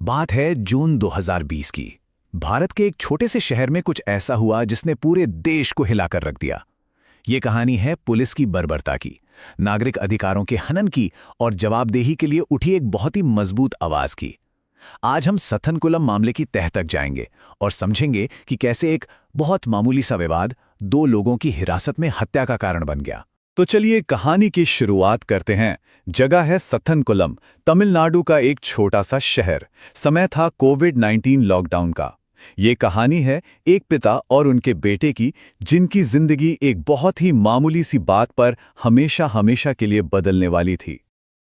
बात है जून 2020 की। भारत के एक छोटे से शहर में कुछ ऐसा हुआ जिसने पूरे देश को हिलाकर रख दिया। ये कहानी है पुलिस की बर्बरता की, नागरिक अधिकारों के हनन की और जवाबदेही के लिए उठी एक बहुत ही मजबूत आवाज की। आज हम सथनकुलम मामले की तह तक जाएंगे और समझेंगे कि कैसे एक बहुत मामूली सा विवाद 2 लोगों की हिरासत में हत्या का कारण बन गया। तो चलिए कहानी की शुरुआत करते हैं। जगह है सथनकुलम, तमिलनाडु का एक छोटा सा शहर। समय था कोविड-19 लॉकडाउन का। ये कहानी है एक पिता और उनके बेटे की, जिनकी जिंदगी एक बहुत ही मामूली सी बात पर हमेशा हमेशा के लिए बदलने वाली थी।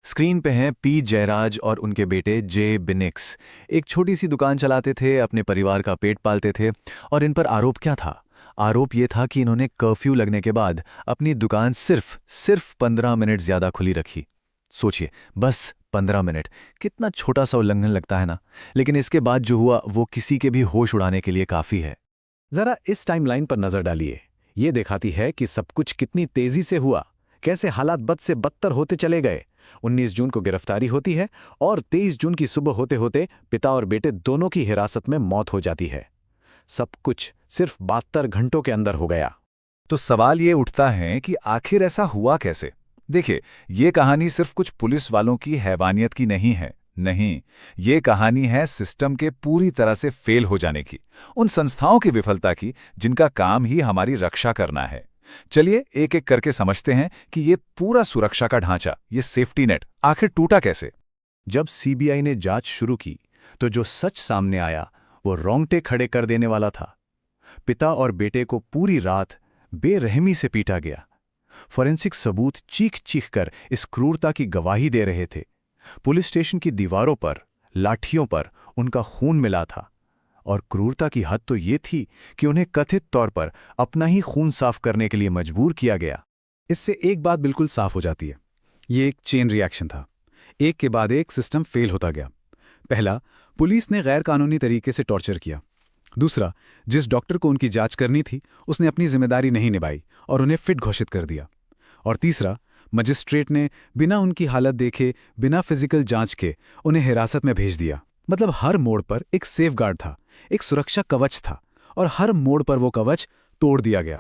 स्क्रीन पे हैं पी जयराज और उनके बेटे जे बिनिक्स। एक छोटी सी दुकान चलाते थे, अपने परिवार का पेट पालते थे। और इन पर आरोप क्या था? आरोप ये था कि इन्होंने कर्फ्यू लगने के बाद अपनी दुकान सिर्फ 15 मिनट ज्यादा खुली रखी। सोचिए, बस 15 मिनट, कितना छोटा सा उल्लंघन लगता है ना। लेकिन इसके बाद जो हुआ वो किसी के भी होश उड़ाने के लिए काफी है। जरा इस टाइमलाइन पर नजर डालिए। ये दिखाती है कि सब कुछ कितनी तेजी से हुआ, कैसे हालात बद से बदतर होते चले गए। 19 जून को गिरफ्तारी होती है और 23 जून की सुबह होते होते पिता और बेटे दोनों की हिरासत में मौत हो जाती है। सब कुछ सिर्फ 72 घंटों के अंदर हो गया। तो सवाल ये उठता है कि आखिर ऐसा हुआ कैसे? देखिए, ये कहानी सिर्फ कुछ पुलिस वालों की हैवानियत की नहीं है। नहीं, ये कहानी है सिस्टम के पूरी तरह से फेल हो जाने की, उन संस्थाओं की विफलता की जिनका काम ही हमारी रक्षा करना है। चलिए एक एक करके समझते हैं कि ये पूरा सुरक्षा का ढांचा, ये सेफ्टी नेट आखिर टूटा कैसे। जब सीबीआई ने जांच शुरू की तो जो सच सामने आया वो रोंगटे खड़े कर देने वाला था। पिता और बेटे को पूरी रात बेरहमी से पीटा गया। फॉरेंसिक सबूत चीख चीख कर इस क्रूरता की गवाही दे रहे थे। पुलिस स्टेशन की दीवारों पर, लाठियों पर उनका खून मिला था। और क्रूरता की हद तो ये थी कि उन्हें कथित तौर पर अपना ही खून साफ करने के लिए मजबूर किया गया। इससे एक बात बिल्कुल साफ हो जाती है, ये एक चेन रिएक्शन था। एक के बाद एक सिस्टम फेल होता गया। पहला, पुलिस ने गैर कानूनी तरीके से टॉर्चर किया। दूसरा, जिस डॉक्टर को उनकी जांच करनी थी उसने अपनी जिम्मेदारी नहीं निभाई और उन्हें फिट घोषित कर दिया। और तीसरा, मजिस्ट्रेट ने बिना उनकी हालत देखे, बिना फिजिकल जांच के उन्हें हिरासत में भेज दिया। मतलब हर मोड़ पर एक सेफगार्ड था, एक सुरक्षा कवच था, और हर मोड़ पर वो कवच तोड़ दिया गया।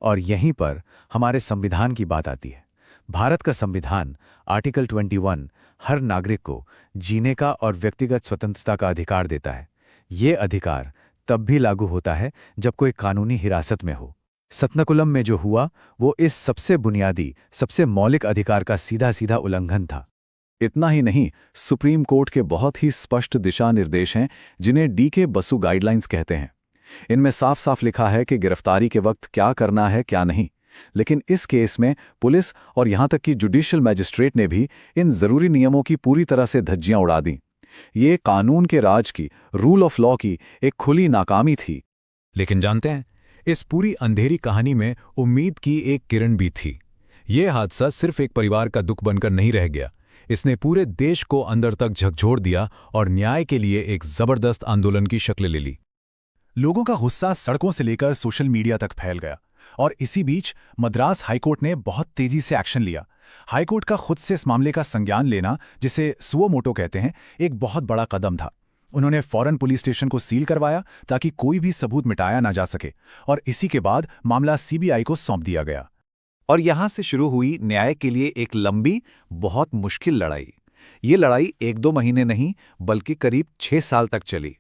और यहीं पर हमारे संविधान की बात आती है। भारत का संविधान आर्टिकल 21 हर नागरिक को जीने का और व्यक्तिगत स्वतंत्रता का अधिकार देता है। ये अधिकार तब भी लागू होता है जब कोई कानूनी हिरासत में हो। सतनाकुलम में जो हुआ वो इस सबसे बुनियादी, सबसे मौलिक अधिकार का सीधा सीधा उल्लंघन था। इतना ही नहीं, सुप्रीम कोर्ट के बहुत ही स्पष्ट दिशा निर्देश हैं जिन्हें डीके बसु गाइडलाइंस कहते हैं। इनमें साफ साफ लिखा है कि गिरफ्तारी के वक्त क्या करना है क्या नहीं। लेकिन इस केस में पुलिस और यहां तक कि जुडिशियल मैजिस्ट्रेट ने भी इन जरूरी नियमों की पूरी तरह से धज्जियां उड़ा दी। ये कानून के राज की, रूल ऑफ लॉ की एक खुली नाकामी थी। लेकिन जानते हैं, इस पूरी अंधेरी कहानी में उम्मीद की एक किरण भी थी। ये हादसा सिर्फ एक परिवार का दुख बनकर नहीं रह गया, इसने पूरे देश को अंदर तक झकझोर दिया और न्याय के लिए एक जबरदस्त आंदोलन की शक्ल ले ली। लोगों का गुस्सा सड़कों से लेकर सोशल मीडिया तक फैल गया। और इसी बीच मद्रास हाईकोर्ट ने बहुत तेजी से एक्शन लिया। हाईकोर्ट का खुद से इस मामले का संज्ञान लेना, जिसे सुओ मोटो कहते हैं, एक बहुत बड़ा कदम था। उन्होंने फौरन पुलिस स्टेशन को सील करवाया ताकि कोई भी सबूत मिटाया ना जा सके। और इसी के बाद मामला सीबीआई को सौंप दिया गया। और यहां से शुरू हुई न्याय के लिए एक लंबी, बहुत मुश्किल लड़ाई। ये लड़ाई 1-2 महीने नहीं बल्कि करीब 6 साल तक चली।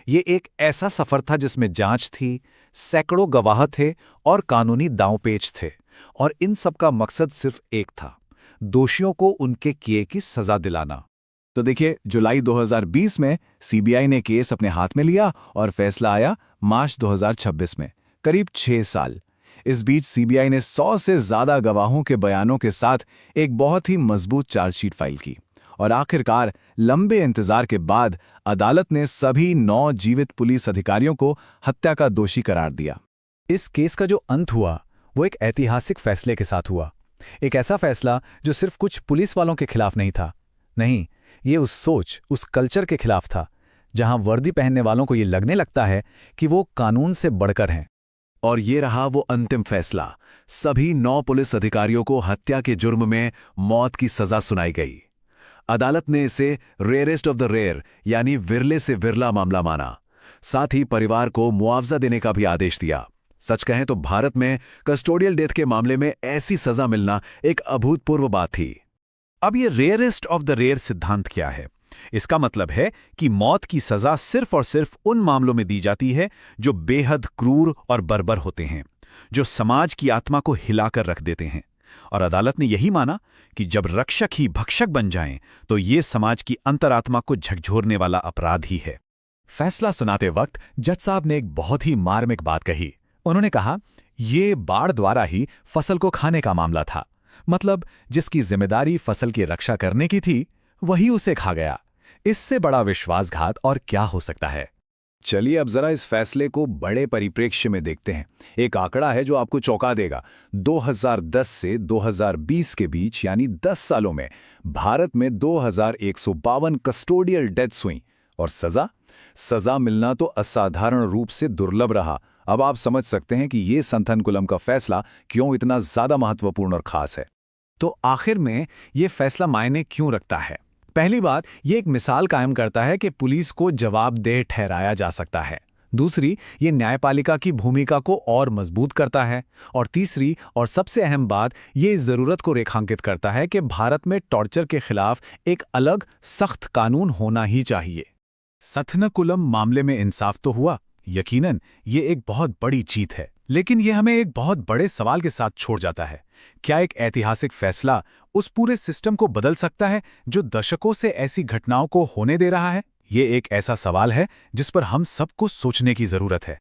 ये एक ऐसा सफर था जिसमें जांच थी, सैकड़ों गवाह थे और कानूनी दांवपेच थे। और इन सब का मकसद सिर्फ एक था, दोषियों को उनके किए की सजा दिलाना। तो देखिए, जुलाई 2020 में सीबीआई ने केस अपने हाथ में लिया और फैसला आया मार्च 2026 में, करीब 6 साल। इस बीच सीबीआई ने 100 से ज्यादा गवाहों के बयानों के साथ एक बहुत ही मजबूत चार्जशीट फाइल की। और आखिरकार लंबे इंतजार के बाद अदालत ने सभी 9 जीवित पुलिस अधिकारियों को हत्या का दोषी करार दिया। इस केस का जो अंत हुआ वो एक ऐतिहासिक फैसले के साथ हुआ। एक ऐसा फैसला जो सिर्फ कुछ पुलिस वालों के खिलाफ नहीं था, नहीं, ये उस सोच, उस कल्चर के खिलाफ था जहां वर्दी पहनने वालों को ये लगने लगता है कि वो कानून से बढ़कर हैं। और ये रहा वो अंतिम फैसला। सभी 9 पुलिस अधिकारियों को हत्या के जुर्म में मौत की सजा सुनाई गई। अदालत ने इसे रेयरेस्ट ऑफ द रेयर यानी विरले से विरला मामला माना। साथ ही परिवार को मुआवजा देने का भी आदेश दिया। सच कहें तो भारत में कस्टोडियल डेथ के मामले में ऐसी सजा मिलना एक अभूतपूर्व बात थी। अब ये रेयरेस्ट ऑफ द रेयर सिद्धांत क्या है? इसका मतलब है कि मौत की सजा सिर्फ और सिर्फ उन मामलों में दी जाती है जो बेहद क्रूर और बर्बर होते हैं, जो समाज की आत्मा को हिलाकर रख देते हैं। और अदालत ने यही माना कि जब रक्षक ही भक्षक बन जाएं, तो ये समाज की अंतरात्मा को झकझोरने वाला अपराध ही है। फैसला सुनाते वक्त जज साहब ने एक बहुत ही मार्मिक बात कही। उन्होंने कहा, ये बाढ़ द्वारा ही फसल को खाने का मामला था। मतलब जिसकी जिम्मेदारी फसल की रक्षा करने की थी, वही उसे खा गया। इससे बड़ा विश्वासघात और क्या हो सकता है? चलिए अब जरा इस फैसले को बड़े परिप्रेक्ष्य में देखते हैं। एक आंकड़ा है जो आपको चौंका देगा। 2010 से 2020 के बीच यानी 10 सालों में भारत में 2152 कस्टोडियल डेथ्स हुई और सजा मिलना तो असाधारण रूप से दुर्लभ रहा। अब आप समझ सकते हैं कि ये संथनकुलम का फैसला क्यों इतना ज्यादा महत्वपूर्ण और खास है। तो आखिर में ये फैसला मायने क्यों रखता है? पहली बात, ये एक मिसाल कायम करता है कि पुलिस को जवाबदेह ठहराया जा सकता है। दूसरी, ये न्यायपालिका की भूमिका को और मजबूत करता है। और तीसरी और सबसे अहम बात, ये इस जरूरत को रेखांकित करता है कि भारत में टॉर्चर के खिलाफ एक अलग सख्त कानून होना ही चाहिए। संथनकुलम मामले में इंसाफ तो हुआ, यकीनन ये एक बहुत बड़ी जीत है, लेकिन ये हमें एक बहुत बड़े सवाल के साथ छोड़ जाता है। क्या एक ऐतिहासिक फैसला उस पूरे सिस्टम को बदल सकता है जो दशकों से ऐसी घटनाओं को होने दे रहा है? ये एक ऐसा सवाल है जिस पर हम सबको सोचने की जरूरत है।